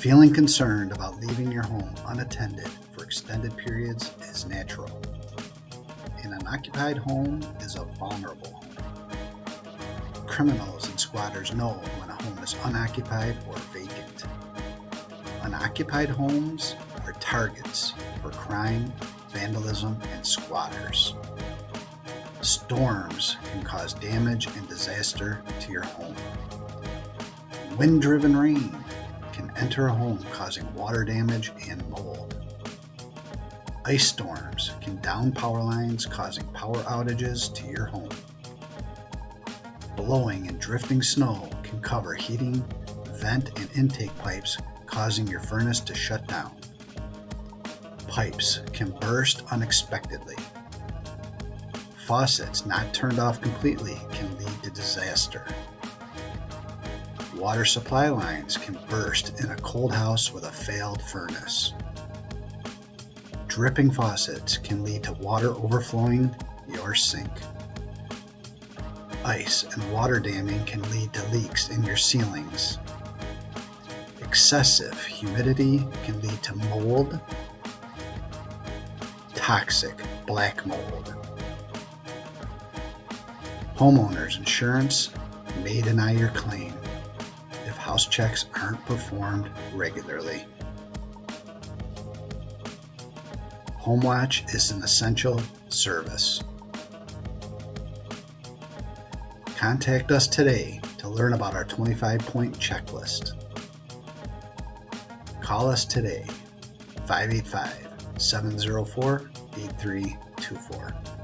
Feeling concerned about leaving your home unattended for extended periods is natural. An unoccupied home is a vulnerable home. Criminals and squatters know when a home is unoccupied or vacant. Unoccupied homes are targets for crime, vandalism, and squatters. Storms can cause damage and disaster to your home. Wind-driven rain can enter a home causing water damage and mold. Ice storms can down power lines causing power outages to your home. Blowing and drifting snow can cover heating, vent, and intake pipes, causing your furnace to shut down. Pipes can burst unexpectedly. Faucets not turned off completely can lead to disaster. Water supply lines can burst in a cold house with a failed furnace. Dripping faucets can lead to water overflowing your sink. Ice and water damming can lead to leaks in your ceilings. Excessive humidity can lead to mold, toxic black mold. Homeowners insurance may deny your claim if house checks aren't performed regularly. HomeWatch is an essential service. Contact us today to learn about our 25-point checklist. Call us today, 585-704-8324.